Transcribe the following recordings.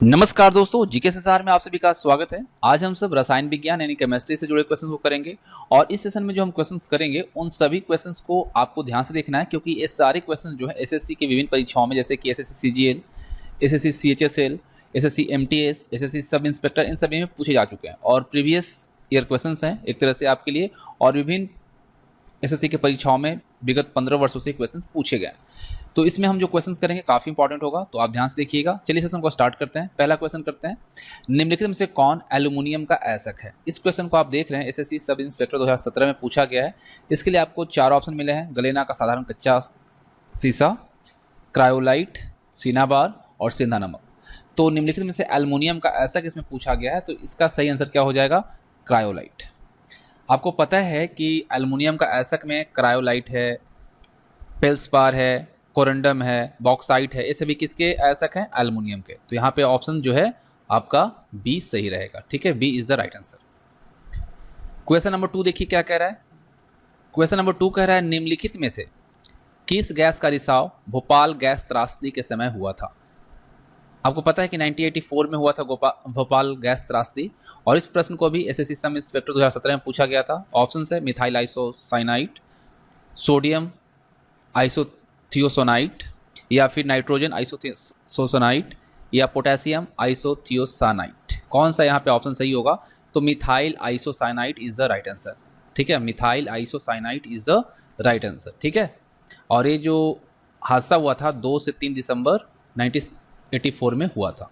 नमस्कार दोस्तों, जीके संसार में आप सभी का स्वागत है। आज हम सब रसायन विज्ञान यानी केमिस्ट्री से जुड़े क्वेश्चंस को करेंगे और इस सेशन में जो हम क्वेश्चंस करेंगे उन सभी क्वेश्चंस को आपको ध्यान से देखना है, क्योंकि ये सारे क्वेश्चंस जो है एसएससी के विभिन्न परीक्षाओं में, जैसे कि SSC CGL, SSC CHSL, SSC MTS, SSC sub inspector, इन सभी में पूछे जा चुके हैं और प्रीवियस ईयर क्वेश्चंस हैं एक तरह से आपके लिए। और विभिन्न एसएससी के परीक्षाओं में विगत 15 वर्षों से क्वेश्चंस पूछे गए। तो इसमें हम जो क्वेश्चंस करेंगे काफ़ी इंपॉर्टेंट होगा, तो आप ध्यान से देखिएगा। चलिए सेशन को स्टार्ट करते हैं। पहला क्वेश्चन करते हैं, निम्नलिखित में से कौन एल्यूमिनियम का ऐसक है। इस क्वेश्चन को आप देख रहे हैं एसएससी सब इंस्पेक्टर 2017 में पूछा गया है। इसके लिए आपको 4 ऑप्शन मिले हैं: गलेना का साधारण कच्चा सीसा, क्रायोलाइट, सिनाबार और सिंधा नमक। तो निम्नलिखित में से एल्यूमिनियम का ऐसक इसमें पूछा गया है, तो इसका सही आंसर क्या हो जाएगा? क्रायोलाइट। आपको पता है कि एल्यूमिनियम का ऐसक में क्रायोलाइट है, फेल्सपार है, कोरंडम है, बॉक्साइट है, ये सभी किसके ऐसक हैं? एल्युमिनियम के। तो यहाँ पे ऑप्शन जो है आपका बी सही रहेगा। ठीक है, B is the right answer. Question number 2 देखिए क्या कह रहा है। क्वेश्चन नंबर 2 कह रहा है, निम्नलिखित में से किस गैस का रिसाव भोपाल गैस त्रासदी के समय हुआ था। आपको पता है कि 1984 में हुआ था भोपाल गैस त्रासदी, और इस प्रश्न को भी एसएससी सब इंस्पेक्टर 2017 में पूछा गया था। ऑप्शन है मिथाइल आइसोसाइनाइड, सोडियम आइसोथियोसोनाइट, या फिर नाइट्रोजन आइसोथियोसोनाइट, या पोटेशियम आइसोथियोसानाइट। कौन सा यहाँ पे ऑप्शन सही होगा? तो methyl isocyanate is the right answer. ठीक है, methyl isocyanate is the right answer. ठीक है, और ये जो हादसा हुआ था 2 से 3 दिसंबर 1984 में हुआ था।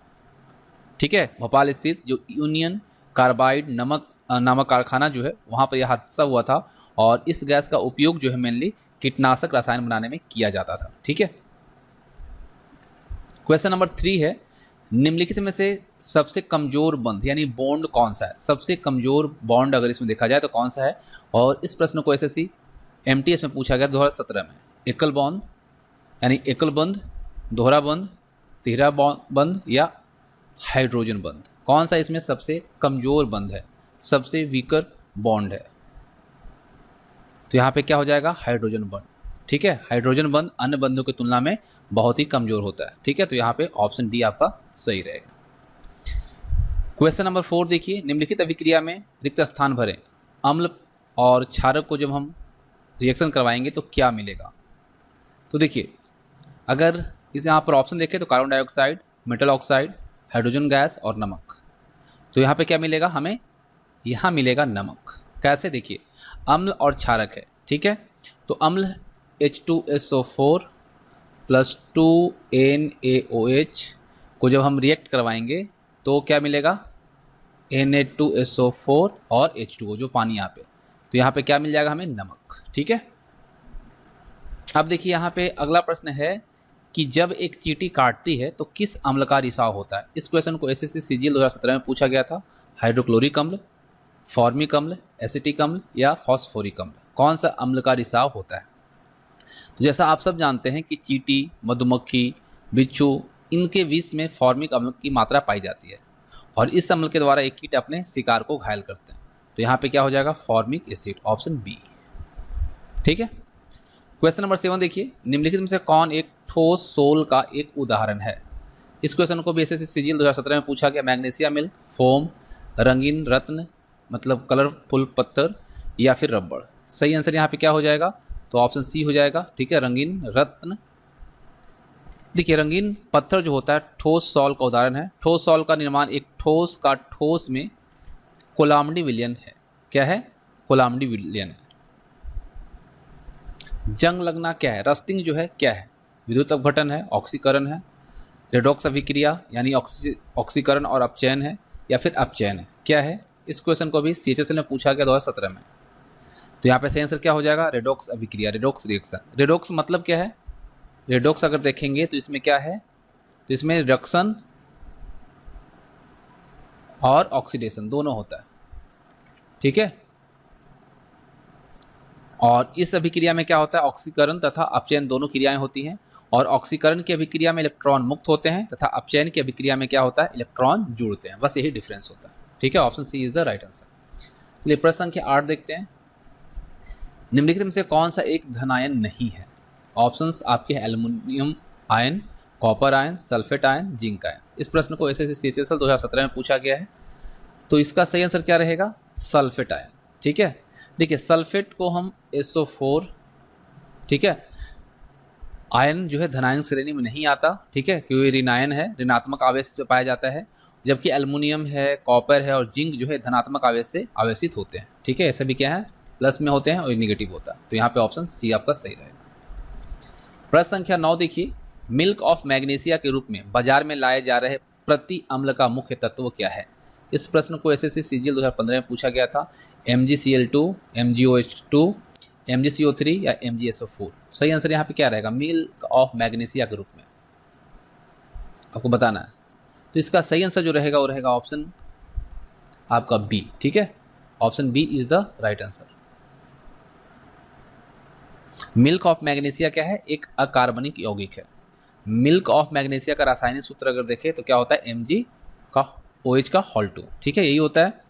ठीक है, भोपाल स्थित जो यूनियन कार्बाइड नामक कारखाना जो है वहाँ पर यह हादसा हुआ था, और इस गैस का उपयोग जो है मेनली कीटनाशक रसायन बनाने में किया जाता था। ठीक है, क्वेश्चन नंबर 3 है, निम्नलिखित में से सबसे कमजोर बंध यानी बॉन्ड कौन सा है। सबसे कमजोर बॉन्ड अगर इसमें देखा जाए तो कौन सा है? और इस प्रश्न को एसएससी एमटीएस में पूछा गया 2017 में। एकल बॉन्ड यानी एकल बंध, दोहरा बंध, तिहरा बंध या हाइड्रोजन बंध। कौन सा इसमें सबसे कमजोर बंध है, सबसे वीकर बॉन्ड है? तो यहाँ पे क्या हो जाएगा? हाइड्रोजन बंध। ठीक है, हाइड्रोजन बंध अन्य बंधों की तुलना में बहुत ही कमजोर होता है। ठीक है, तो यहाँ पे ऑप्शन डी आपका सही रहेगा। क्वेश्चन नंबर 4 देखिए, निम्नलिखित अभिक्रिया में रिक्त स्थान भरें। अम्ल और क्षारक को जब हम रिएक्शन करवाएंगे तो क्या मिलेगा? तो देखिए, अगर इस यहाँ पर ऑप्शन देखें तो carbon dioxide, metal oxide, hydrogen gas और नमक। तो यहाँ पे क्या मिलेगा हमें? यहाँ मिलेगा नमक। कैसे? देखिए, अम्ल और क्षारक है। ठीक है, तो अम्ल H2SO4 प्लस 2NaOH को जब हम रिएक्ट करवाएंगे तो क्या मिलेगा? Na2SO4 और H2O, जो पानी यहाँ पे। तो यहाँ पे क्या मिल जाएगा हमें? नमक। ठीक है, अब देखिए यहाँ पे अगला प्रश्न है कि जब एक चींटी काटती है तो किस अम्ल का रिसाव होता है। इस क्वेश्चन को एसएससी सीजीएल 2017 में पूछा गया था। हाइड्रोक्लोरिक अम्ल, फॉर्मिक अम्ल, एसिटिक अम्ल या फॉस्फोरिक अम्ल। कौन सा अम्ल का रिसाव होता है? तो जैसा आप सब जानते हैं कि चींटी, मधुमक्खी, बिच्छू, इनके विष में फॉर्मिक अम्ल की मात्रा पाई जाती है, और इस अम्ल के द्वारा एक कीट अपने शिकार को घायल करते हैं। तो यहाँ पे क्या हो जाएगा? Formic acid, option B. ठीक है, क्वेश्चन नंबर 7 देखिए, निम्नलिखित में से कौन एक ठोस सोल का एक उदाहरण है। इस क्वेश्चन को भी एसएससी सीजीएल 2017 में पूछा गया। मैग्नीशिया मिल्क, फोम, रंगीन रत्न मतलब कलरफुल पत्थर, या फिर रबड़। सही आंसर यहाँ पे क्या हो जाएगा? तो ऑप्शन सी हो जाएगा। ठीक है, रंगीन रत्न। देखिए, रंगीन पत्थर जो होता है ठोस सॉल का उदाहरण है। ठोस सॉल का निर्माण एक ठोस का ठोस में कोलाम्बडी विलयन है। क्या है? कोलाम्बडी विलयन है। जंग लगना क्या है? रस्टिंग जो है क्या है? विद्युत अपघटन है, ऑक्सीकरण है, रेडॉक्स अभिक्रिया यानी ऑक्सीकरण और अपचयन है, या फिर अपचयन है। क्या है? इस क्वेश्चन को भी सीएचएसएल में पूछा गया 2017 में। तो यहाँ पे सही आंसर क्या हो जाएगा? रेडॉक्स अभिक्रिया, रेडॉक्स रिएक्शन। रेडॉक्स मतलब क्या है? रेडॉक्स अगर देखेंगे तो इसमें क्या है? तो इसमें रिडक्शन और ऑक्सीडेशन दोनों होता है। ठीक है, और इस अभिक्रिया में क्या होता है? ऑक्सीकरण तथा अपचयन दोनों क्रियाएं होती हैं, और ऑक्सीकरण की अभिक्रिया में इलेक्ट्रॉन मुक्त होते हैं तथा अपचयन की अभिक्रिया में क्या होता है? इलेक्ट्रॉन जुड़ते हैं। बस यही डिफरेंस होता है। ठीक है, option C is the right answer. चलिए प्रश्न संख्या 8 देखते हैं, निम्नलिखित में से कौन सा एक धनायन नहीं है। ऑप्शंस आपके हैं aluminium ion, copper ion, sulphate ion, zinc ion. इस प्रश्न को एसएससी CHSL 2017 में पूछा गया है। तो इसका सही आंसर क्या रहेगा? Sulphate ion. ठीक है, देखिए सल्फेट को हम SO4, ठीक है, आयन जो है धनायन श्रेणी में नहीं आता, ठीक है, क्योंकि ऋणायन है, ऋणात्मक आवेश से पाया जाता है, जबकि एल्युमिनियम है, कॉपर है और जिंक जो है धनात्मक आवेश से आवेशित होते हैं। ठीक है, ऐसे भी क्या है, प्लस में होते हैं और निगेटिव होता है। तो यहाँ पे ऑप्शन सी आपका सही रहेगा। प्रश्न संख्या 9 देखिए, मिल्क ऑफ मैग्नीशिया के रूप में बाजार में लाए जा रहे प्रति अम्ल का मुख्य तत्व क्या है? इस प्रश्न को एसएससी CGL 2015 में पूछा गया था। MgCl2, MgOH2, MgCO3 या MgSO4। सही आंसर यहाँ पे क्या रहेगा? मिल्क ऑफ मैग्नीशिया के रूप में आपको बताना है। तो इसका सही आंसर जो रहेगा वो रहेगा ऑप्शन आपका बी। ठीक है, option B is the right answer. Milk of magnesia क्या है? एक अकार्बनिक यौगिक है। मिल्क ऑफ मैग्नीशिया का रासायनिक सूत्र अगर देखें तो क्या होता है? Mg का OH का होल 2। ठीक है, यही होता है।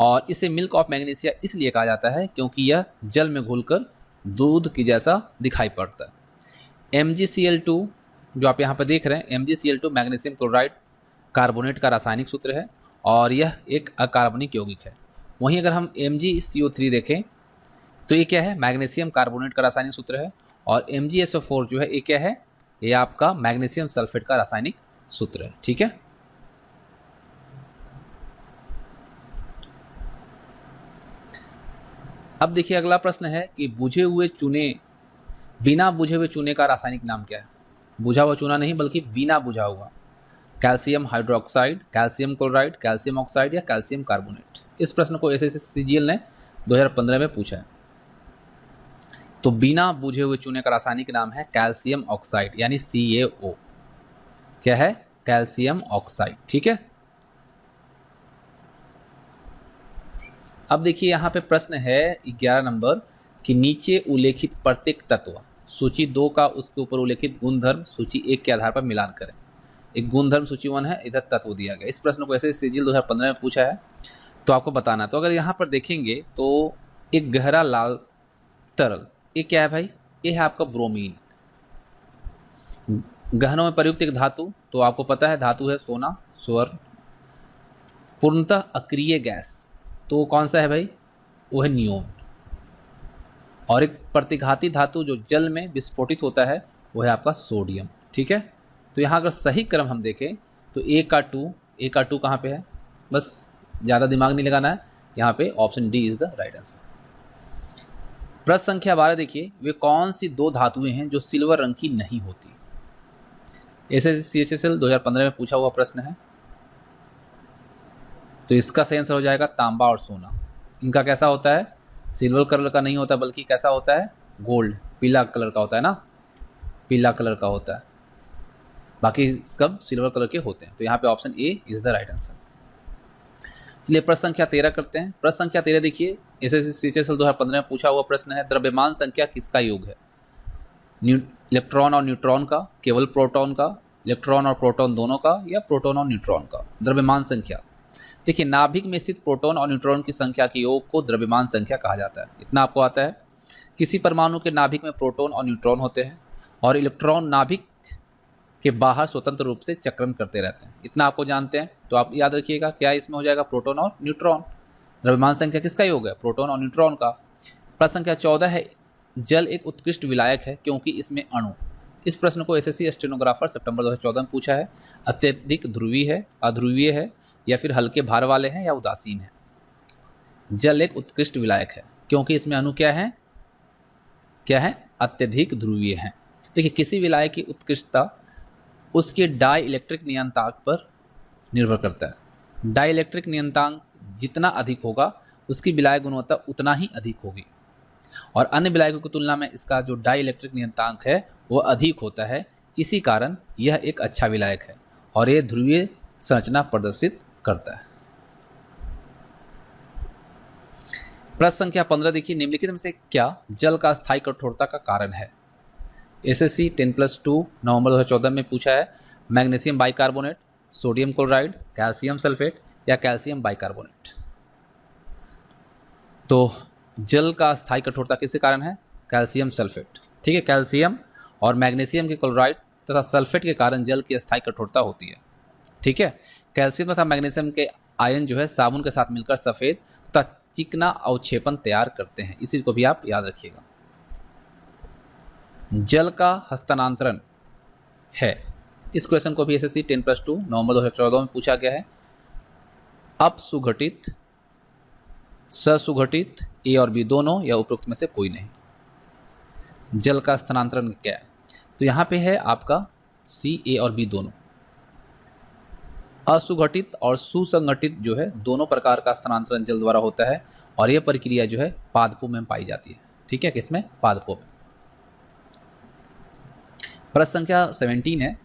और इसे मिल्क ऑफ मैग्नीशिया इसलिए कहा जाता है क्योंकि यह जल में घुलकर दूध की जैसा दिखाई पड़ता है। MgCl2 जो आप यहाँ पर देख रहे हैं, MgCl2 मैग्नीशियम क्लोराइड कार्बोनेट का रासायनिक सूत्र है और यह एक अकार्बनिक यौगिक है। वहीं अगर हम MgCO3 देखें तो ये क्या है? मैग्नीशियम कार्बोनेट का रासायनिक सूत्र है। और MgSO4 जो है ये क्या है? ये आपका मैग्नीशियम सल्फेट का रासायनिक सूत्र है। ठीक है, अब देखिए अगला प्रश्न है कि बिना बुझे हुए चूने का रासायनिक नाम क्या है? बुझा हुआ चूना नहीं बल्कि बिना बुझा हुआ। Calcium hydroxide, calcium chloride, calcium oxide या कैल्शियम कार्बोनेट। इस प्रश्न को एसएससी CGL ने 2015 में पूछा है। तो बिना बुझे हुए चूने का रासायनिक नाम है कैल्शियम ऑक्साइड यानी CaO। क्या है? Calcium oxide. ठीक है, अब देखिए यहाँ पे प्रश्न है 11 नंबर कि नीचे उल्लेखित प्रत्येक तत्व सूची 2 का उसके ऊपर उल्लेखित गुणधर्म सूची 1 के आधार पर मिलान करें। एक गुणधर्म सूची 1 है, इधर तत्व दिया गया। इस प्रश्न को ऐसे CGL 2015 में पूछा है तो आपको बताना। तो अगर यहाँ पर देखेंगे तो एक गहरा लाल तरल, ये क्या है भाई? ये है आपका ब्रोमीन। गहनों में प्रयुक्त एक धातु, तो आपको पता है धातु है सोना, स्वर्ण। पूर्णतः अक्रिय गैस, तो कौन सा है भाई? वो है नियोन। और एक प्रतिघाती धातु जो जल में विस्फोटित होता है वो है आपका सोडियम। ठीक है, तो यहाँ अगर सही क्रम हम देखें तो A का 2 कहाँ पे है? बस ज़्यादा दिमाग नहीं लगाना है, यहाँ पे option D is the right answer. प्रश्न संख्या 12 देखिए, वे कौन सी 2 धातुएं हैं जो सिल्वर रंग की नहीं होती? एसएससी CHSL 2015 में पूछा हुआ प्रश्न है। तो इसका सही आंसर हो जाएगा तांबा और सोना। इनका कैसा होता है? सिल्वर कलर का नहीं होता बल्कि कैसा होता है? गोल्ड, पीला कलर का होता है ना, पीला कलर का होता है। बाकी सब सिल्वर कलर के होते हैं। तो यहाँ पे option A is the right answer. चलिए प्रश्न संख्या 13 करते हैं। प्रश्न संख्या 13 देखिए, एसएससी CHSL 2015 में पूछा हुआ प्रश्न है, द्रव्यमान संख्या किसका योग है? इलेक्ट्रॉन और न्यूट्रॉन का, केवल प्रोटॉन का, इलेक्ट्रॉन और प्रोटॉन दोनों का, या प्रोटॉन और न्यूट्रॉन का? द्रव्यमान संख्या देखिए, नाभिक में स्थित प्रोटॉन और न्यूट्रॉन की संख्या के योग को द्रव्यमान संख्या कहा जाता है। इतना आपको आता है। किसी परमाणु के नाभिक में प्रोटॉन और न्यूट्रॉन होते हैं और इलेक्ट्रॉन नाभिक के बाहर स्वतंत्र रूप से चक्रण करते रहते हैं। इतना आपको जानते हैं। तो आप याद रखिएगा क्या इसमें हो जाएगा? प्रोटॉन और न्यूट्रॉन। द्रव्यमान संख्या किसका योग है? प्रोटॉन और न्यूट्रॉन का। प्रश्न संख्या 14 है, जल एक उत्कृष्ट विलायक है क्योंकि इसमें अणु। इस प्रश्न को एसएससी स्टेनोग्राफर सितंबर 2014 में पूछा है। अत्यधिक ध्रुवीय है, अध्रुवीय है, या फिर हल्के भार वाले हैं या उदासीन है? जल एक उत्कृष्ट विलायक है क्योंकि इसमें अणु क्या है? क्या है? अत्यधिक ध्रुवीय है। देखिए, किसी विलायक की उत्कृष्टता उसके डाई इलेक्ट्रिक नियतांक पर निर्भर करता है। डाई इलेक्ट्रिक नियतांक जितना अधिक होगा उसकी विलायक गुणवत्ता उतना ही अधिक होगी, और अन्य विलायकों की तुलना में इसका जो डाई इलेक्ट्रिक नियतांक है वो अधिक होता है। इसी कारण यह एक अच्छा विलायक है और यह ध्रुवीय संरचना प्रदर्शित करता है। प्रश्न संख्या 15 देखिए, निम्नलिखित में से क्या जल का स्थायी कठोरता का कारण है? एसएससी 10+2 नवंबर 2014 में पूछा है। Magnesium bicarbonate, sodium chloride, calcium sulphate या कैल्शियम बाइकार्बोनेट? तो जल का स्थायी कठोरता किसके कारण है? Calcium sulphate. ठीक है, कैल्शियम और मैग्नीशियम के क्लोराइड तथा सल्फेट के कारण जल की स्थायी कठोरता होती है। ठीक है। कैल्शियम तथा मैग्नीशियम के आयन जो है साबुन के साथ मिलकर सफ़ेद तथा चिकना अवक्षेपण तैयार करते हैं। इस चीज़ को भी आप याद रखिएगा। जल का हस्तांतरण है, इस क्वेश्चन को भी एसएससी 10+2 नवंबर 2014 में पूछा गया है। अपसुघटित, ससुघटित, ए और बी दोनों या उपरोक्त में से कोई नहीं। जल का स्थानांतरण क्या है? तो यहाँ पे है आपका सी, ए और बी दोनों। असुघटित और सुसंगठित जो है दोनों प्रकार का स्थानांतरण जल द्वारा होता है और यह प्रक्रिया जो है पादपों में पाई जाती है। ठीक है, किसमें? पादपों में। प्रश्न संख्या 17 है,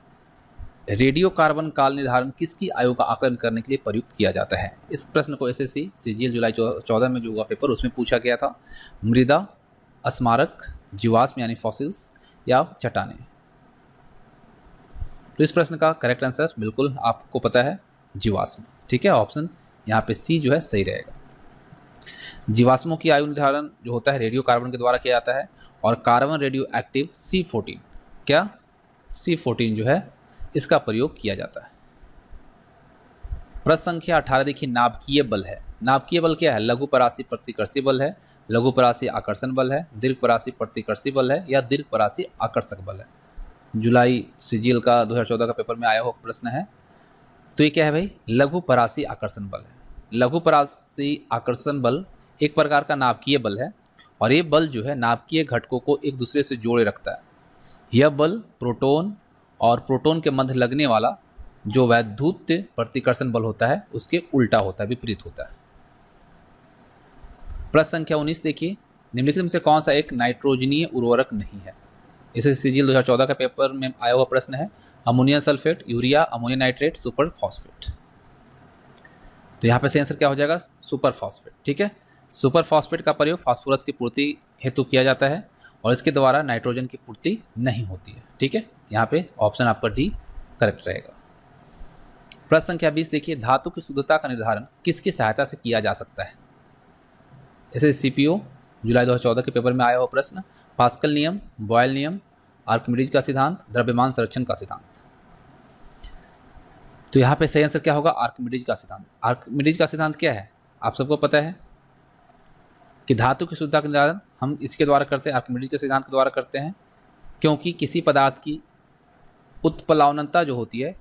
रेडियो कार्बन काल निर्धारण किसकी आयु का आकलन करने के लिए प्रयुक्त किया जाता है? इस प्रश्न को एसएससी सीजीएल जुलाई 14 में जो हुआ पेपर उसमें पूछा गया था। मृदा, स्मारक, जीवाश्म यानी फॉसिल्स या चट्टानें। तो इस प्रश्न का करेक्ट आंसर बिल्कुल आपको पता है, जीवाश्म। ठीक है, ऑप्शन यहाँ पे सी जो है सही रहेगा। जीवाश्मों की आयु निर्धारण जो होता है रेडियो कार्बन के द्वारा किया जाता है और कार्बन रेडियो एक्टिव C14, क्या C14 जो है इसका प्रयोग किया जाता है। प्रश्न संख्या 18 देखिए, नाभिकीय बल है। नाभिकीय बल क्या है? लघु परासी प्रतिकर्षी बल है, लघु परासी आकर्षण बल है, दीर्घ परासी प्रतिकर्षी बल है या दीर्घ परासी आकर्षक बल है। जुलाई सीजीएल का 2014 का पेपर में आया हुआ प्रश्न है। तो ये क्या है भाई? लघु परासी आकर्षण बल है। लघु परासी आकर्षण बल एक प्रकार का नाभिकीय बल है और ये बल जो है नाभिकीय घटकों को एक दूसरे से जोड़े रखता है। यह बल प्रोटॉन और प्रोटॉन के मध्य लगने वाला जो वैद्युत प्रतिकर्षण बल होता है उसके उल्टा होता है, विपरीत होता है। प्रश्न संख्या 19 देखिए, निम्नलिखित में से कौन सा एक नाइट्रोजनीय उर्वरक नहीं है? इसे सीजीएल 2014 का पेपर में आया हुआ प्रश्न है। Ammonium sulphate, urea, ammonium nitrate, super phosphate. तो यहाँ पे सही आंसर क्या हो जाएगा? Super phosphate. ठीक है, सुपर फॉस्फेट का प्रयोग फास्फोरस की पूर्ति हेतु किया जाता है और इसके द्वारा नाइट्रोजन की पूर्ति नहीं होती है। ठीक है, यहाँ पे ऑप्शन आपका डी करेक्ट रहेगा। प्रश्न संख्या 20 देखिए, धातु की शुद्धता का निर्धारण किसकी सहायता से किया जा सकता है? ऐसे सीपीओ जुलाई 2014 के पेपर में आया हुआ प्रश्न। पास्कल नियम, बॉयल नियम, आर्किमिडीज का सिद्धांत, द्रव्यमान संरक्षण का सिद्धांत। तो यहाँ पे सही आंसर क्या होगा? आर्किमिडीज का सिद्धांत। आर्किमिडीज का सिद्धांत क्या है? आप सबको पता है कि धातु की शुद्धता का निर्धारण हम इसके द्वारा करते हैं, आर्किमिडीज के सिद्धांत के द्वारा करते हैं, क्योंकि किसी पदार्थ की उत्प्लावनता जो होती है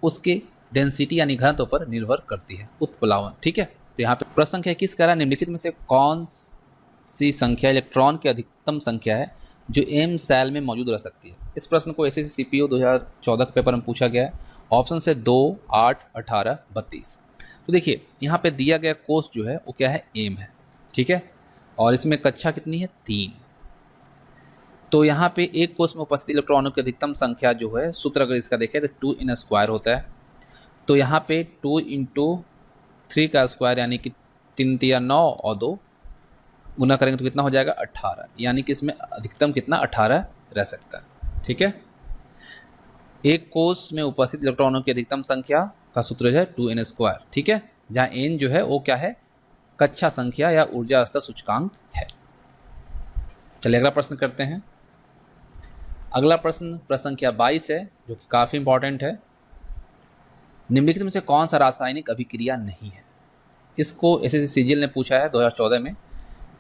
उसके डेंसिटी यानी घनत्व पर निर्भर करती है, उत्प्लावन। ठीक है, तो यहाँ पे प्रश्न संख्या 21 कह रहा है, निम्नलिखित में से कौन सी संख्या इलेक्ट्रॉन की अधिकतम संख्या है जो एम सेल में मौजूद रह सकती है? इस प्रश्न को एसएससी सीपीओ 2014 के पेपर में पूछा गया है। ऑप्शन से 2, 8, 18, 32। तो देखिए यहाँ पे दिया गया कोष जो है वो क्या है? एम है। ठीक है, और इसमें कक्षा कितनी है? 3। तो यहाँ पे एक कोष में उपस्थित इलेक्ट्रॉनों की अधिकतम संख्या जो है, सूत्र अगर इसका देखें तो 2 इन स्क्वायर होता है। तो यहाँ पे 2 × 3 का स्क्वायर यानी कि 3 × 9 और 2 गुना करेंगे तो कितना हो जाएगा? 18। यानी कि इसमें अधिकतम कितना? 18 रह सकता है। ठीक है, एक कोष में उपस्थित इलेक्ट्रॉनों की अधिकतम संख्या का सूत्र है 2 n स्क्वायर। ठीक है, जहाँ n जो है वो क्या है? कक्षा संख्या या ऊर्जा स्तर सूचकांक है। चलिए अगला प्रश्न करते हैं। अगला प्रश्न संख्या 22 है जो कि काफ़ी इंपॉर्टेंट है। निम्नलिखित में से कौन सा रासायनिक अभिक्रिया नहीं है? इसको एसएससी सीजीएल ने पूछा है 2014 में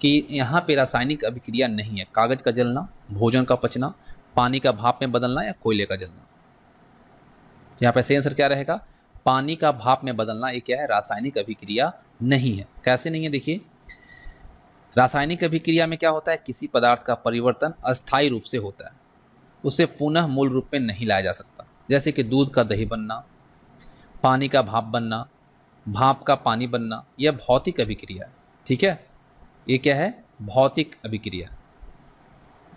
कि यहाँ पे रासायनिक अभिक्रिया नहीं है। कागज का जलना, भोजन का पचना, पानी का भाप में बदलना या कोयले का जलना। यहाँ पे सही आंसर क्या रहेगा? पानी का भाप में बदलना। ये क्या है? रासायनिक अभिक्रिया नहीं है। कैसे नहीं है? देखिए, रासायनिक अभिक्रिया में क्या होता है? किसी पदार्थ का परिवर्तन अस्थायी रूप से होता है, उसे पुनः मूल रूप में नहीं लाया जा सकता। जैसे कि दूध का दही बनना, पानी का भाप बनना, भाप का पानी बनना, यह भौतिक अभिक्रिया है। ठीक है, ये क्या है? भौतिक अभिक्रिया।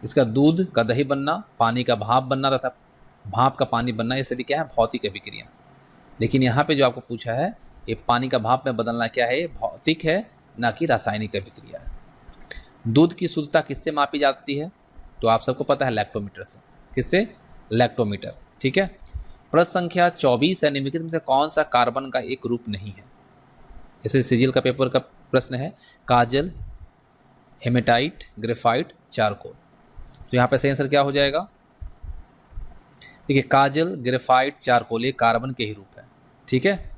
इसका दूध का दही बनना, पानी का भाप बनना तथा भाप का पानी बनना, ये सभी क्या है? भौतिक अभिक्रिया। लेकिन यहाँ पे जो आपको पूछा है, ये पानी का भाप में बदलना क्या है? भौतिक है, ना कि रासायनिक अभिक्रिया है। दूध की शुद्धता किससे मापी जाती है? तो आप सबको पता है, लैक्टोमीटर से। किससे? लैक्टोमीटर। ठीक है, प्रश्न संख्या 24 है। निम्नलिखित में से कौन सा कार्बन का एक रूप नहीं है? इसे सीजीएल का पेपर का प्रश्न है। काजल, हेमेटाइट, ग्रेफाइट, चारकोल। तो यहाँ पे सही आंसर क्या हो जाएगा? देखिए काजल, ग्रेफाइट, चारकोल ये कार्बन के ही रूप है, ठीक है।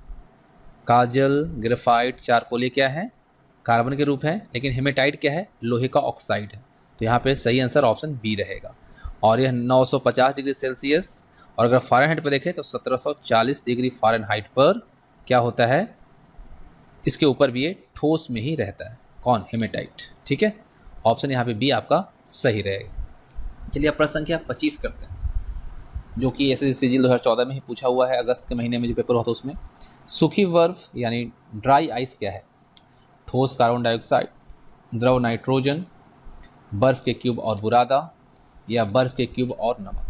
काजल, ग्रेफाइट, चारकोल ये क्या है, कार्बन के रूप है, लेकिन हेमेटाइट क्या है, लोहे का ऑक्साइड है। तो यहाँ पे सही आंसर ऑप्शन बी रहेगा। और यह 950 डिग्री सेल्सियस, और अगर फ़ारेनहाइट पर देखें तो 1740 डिग्री फ़ारेनहाइट पर क्या होता है, इसके ऊपर भी ये ठोस में ही रहता है। कौन, हेमेटाइट, ठीक है। ऑप्शन यहाँ पे बी आपका सही रहेगा। चलिए अब प्रश्न संख्या 25 करते हैं, जो कि ऐसे सिजिल 2014 में ही पूछा हुआ है, अगस्त के महीने में जो पेपर होता है उसमें। सूखी बर्फ यानी ड्राई आइस क्या है, ठोस कार्बन डाइऑक्साइड, द्रव नाइट्रोजन, बर्फ के क्यूब और बुरादा, या बर्फ के क्यूब और नमक।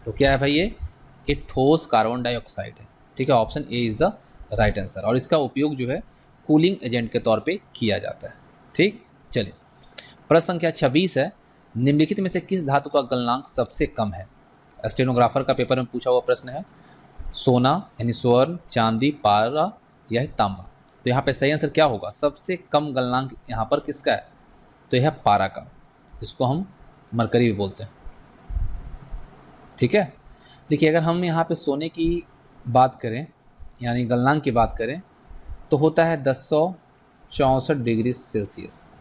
तो क्या है भाई, ये ठोस कार्बन डाइऑक्साइड है, ठीक है। Option A is the right answer, और इसका उपयोग जो है कूलिंग एजेंट के तौर पे किया जाता है, ठीक। चलिए प्रश्न संख्या 26 है, निम्नलिखित में से किस धातु का गलनांक सबसे कम है। स्टेनोग्राफर का पेपर में पूछा हुआ प्रश्न है। सोना यानी स्वर्ण, चांदी, पारा या तांबा। तो यहाँ पे सही आंसर क्या होगा, सबसे कम गलनांक यहाँ पर किसका है, तो यह पारा का, इसको हम मरकरी भी बोलते हैं, ठीक है। देखिए अगर हम यहाँ पे सोने की बात करें यानी गलनांक की बात करें तो होता है 1064 डिग्री सेल्सियस।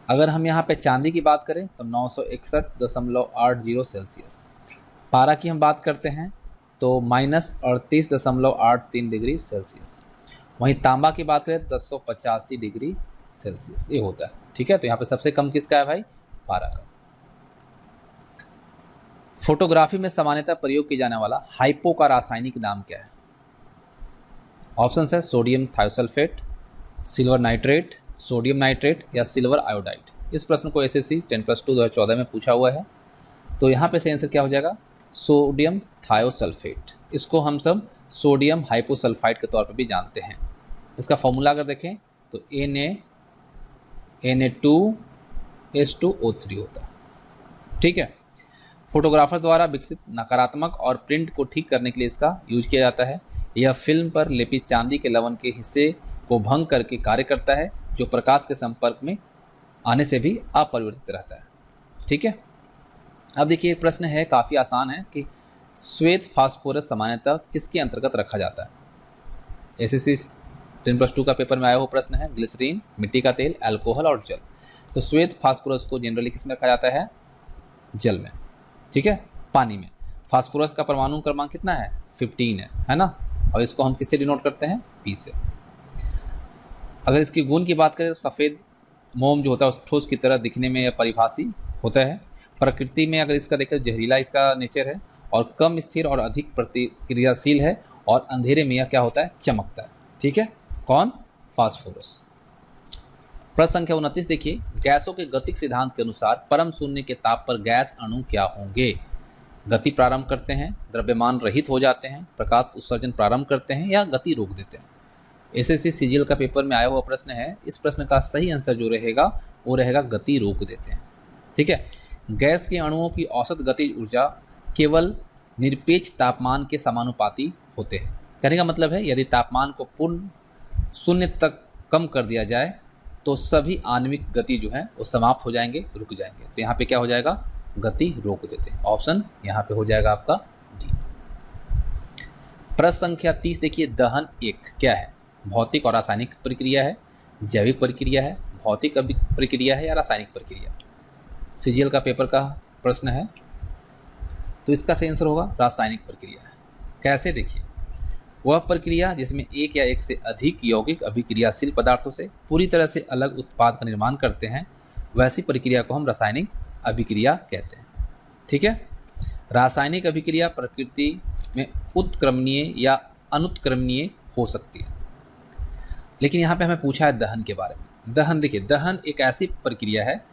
अगर हम यहाँ पे चांदी की बात करें तो 961.80 सेल्सियस। पारा की हम बात करते हैं तो -38.83 डिग्री सेल्सियस। वहीं तांबा की बात करें 1085 डिग्री सेल्सियस ये होता है, ठीक है। तो यहाँ पे सबसे कम किसका है भाई, पारा का। फोटोग्राफी में सामान्यतः प्रयोग किया जाने वाला हाइपो का रासायनिक नाम क्या है। ऑप्शन है sodium thiosulphate, silver nitrate, sodium nitrate या सिल्वर आयोडाइड। इस प्रश्न को एसएससी 10+2 2014 में पूछा हुआ है। तो यहाँ पे सही आंसर क्या हो जाएगा, सोडियम थायोसल्फेट। इसको हम सब सोडियम हाइपोसल्फाइड के तौर पर भी जानते हैं। इसका फॉर्मूला अगर देखें तो Na2H2O3 होता है, ठीक है। फोटोग्राफर द्वारा विकसित नकारात्मक और प्रिंट को ठीक करने के लिए इसका यूज किया जाता है। यह फिल्म पर लेपित चांदी के लवण के हिस्से को भंग करके कार्य करता है, जो प्रकाश के संपर्क में आने से भी अपरिवर्तित रहता है, ठीक है। अब देखिए एक प्रश्न है, काफ़ी आसान है कि श्वेत फास्फोरस सामान्यतः किसके अंतर्गत रखा जाता है। एसएससी 10+2 का पेपर में आया हुआ प्रश्न है, ग्लिसरीन, मिट्टी का तेल, अल्कोहल और जल। तो श्वेत फास्फोरस को जनरली किस में रखा जाता है, जल में, ठीक है, पानी में। फास्फोरस का परमाणु क्रमांक कितना है, 15 है ना। और इसको हम किससे डिनोट करते हैं, P से। अगर इसकी गुण की बात करें तो सफ़ेद मोम जो होता है उस ठोस की तरह दिखने में यह परिभाषी होता है। प्रकृति में अगर इसका देखें जहरीला इसका नेचर है, और कम स्थिर और अधिक प्रतिक्रियाशील है, और अंधेरे में यह क्या होता है, चमकता है, ठीक है। कौन, फास्फोरस। प्रश्न संख्या 29 देखिए, गैसों के गतिक सिद्धांत के अनुसार परम शून्य के ताप पर गैस अणु क्या होंगे। गति प्रारंभ करते हैं, द्रव्यमान रहित हो जाते हैं, प्रकाश उत्सर्जन प्रारंभ करते हैं, या गति रोक देते हैं। एसएससी सीजीएल का पेपर में आया हुआ प्रश्न है। इस प्रश्न का सही आंसर जो रहेगा वो रहेगा गति रोक देते हैं, ठीक है। गैस के अणुओं की औसत गतिज ऊर्जा केवल निरपेक्ष तापमान के समानुपाती होते हैं। कहने का मतलब है यदि तापमान को पूर्ण शून्य तक कम कर दिया जाए तो सभी आणविक गति जो है वो समाप्त हो जाएंगे, रुक जाएंगे। तो यहाँ पे क्या हो जाएगा, गति रोक देते हैं। ऑप्शन यहाँ पे हो जाएगा आपका डी। प्रश्न संख्या 30 देखिए, दहन एक क्या है, भौतिक और रासायनिक प्रक्रिया है, जैविक प्रक्रिया है, भौतिक प्रक्रिया है, या रासायनिक प्रक्रिया। सीजीएल का पेपर का प्रश्न है, तो इसका सही आंसर होगा रासायनिक प्रक्रिया है। कैसे, देखिए, वह प्रक्रिया जिसमें एक या एक से अधिक यौगिक अभिक्रियाशील पदार्थों से पूरी तरह से अलग उत्पाद का निर्माण करते हैं, वैसी प्रक्रिया को हम रासायनिक अभिक्रिया कहते हैं, ठीक है। रासायनिक अभिक्रिया प्रकृति में उत्क्रमणीय या अनुत्क्रमणीय हो सकती है, लेकिन यहाँ पे हमें पूछा है दहन के बारे में। दहन, देखिए, दहन एक ऐसी प्रक्रिया है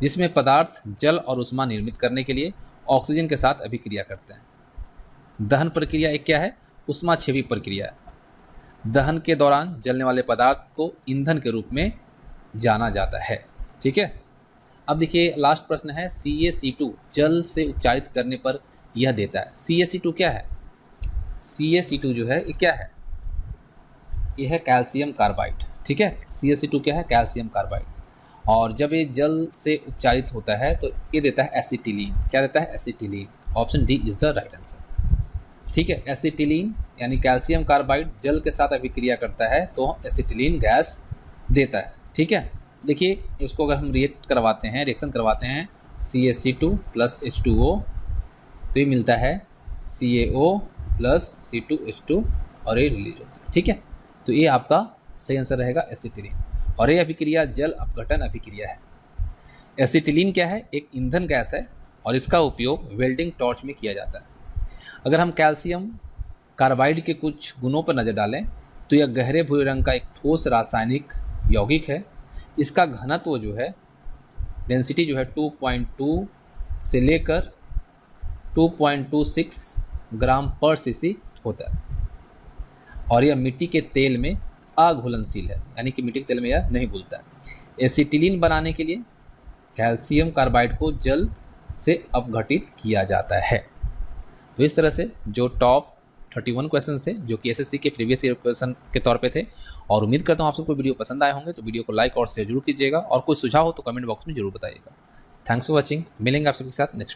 जिसमें पदार्थ जल और उष्मा निर्मित करने के लिए ऑक्सीजन के साथ अभिक्रिया करते हैं। दहन प्रक्रिया एक क्या है, उष्माक्षेपी प्रक्रिया है। दहन के दौरान जलने वाले पदार्थ को ईंधन के रूप में जाना जाता है, ठीक है। अब देखिए लास्ट प्रश्न है, CaC2 जल से उपचारित करने पर यह देता है। CaC2 क्या है, CaC2 जो है ये क्या है, यह है कैल्शियम कार्बाइड, ठीक है। CaC2 क्या है, कैल्शियम कार्बाइड। और जब ये जल से उपचारित होता है तो ये देता है एसिटिलीन। क्या देता है, acetylene. Option D is the right answer. ठीक है, एसिटिलीन यानी कैल्शियम कार्बाइड जल के साथ अभिक्रिया करता है तो एसिटिलीन गैस देता है। ठीक है, देखिए इसको अगर हम रिएक्शन करवाते हैं CaC2 प्लस H2O तो ये मिलता है CaO प्लस C2H2 और ये रिलीज होता है। ठीक है, तो ये आपका सही आंसर रहेगा एसिटिलीन। और ये अभिक्रिया जल अपघटन अभिक्रिया है। एसिटिलीन क्या है? एक ईंधन गैस है और इसका उपयोग वेल्डिंग टॉर्च में किया जाता है। अगर हम कैल्शियम कार्बाइड के कुछ गुणों पर नज़र डालें तो यह गहरे भूरे रंग का एक ठोस रासायनिक यौगिक है। इसका घनत्व जो है, डेंसिटी जो है 2.2 से लेकर 2.26 ग्राम पर सीसी होता है और यह मिट्टी के तेल में अघुलनशील है, यानी कि मिट्टी के तेल में यह नहीं घुलता है। एसिटिलीन बनाने के लिए कैल्शियम कार्बाइड को जल से अपघटित किया जाता है। तो इस तरह से जो टॉप 31 क्वेश्चन थे जो कि एसएससी के प्रीवियस ईयर क्वेश्चन के तौर पे थे, और उम्मीद करता हूँ आप सबको वीडियो पसंद आए होंगे। तो वीडियो को लाइक और शेयर जरूर कीजिएगा और कोई सुझाव हो तो कमेंट बॉक्स में जरूर बताइएगा। Thanks for watching. मिलेंगे आप सबके साथ नेक्स्ट।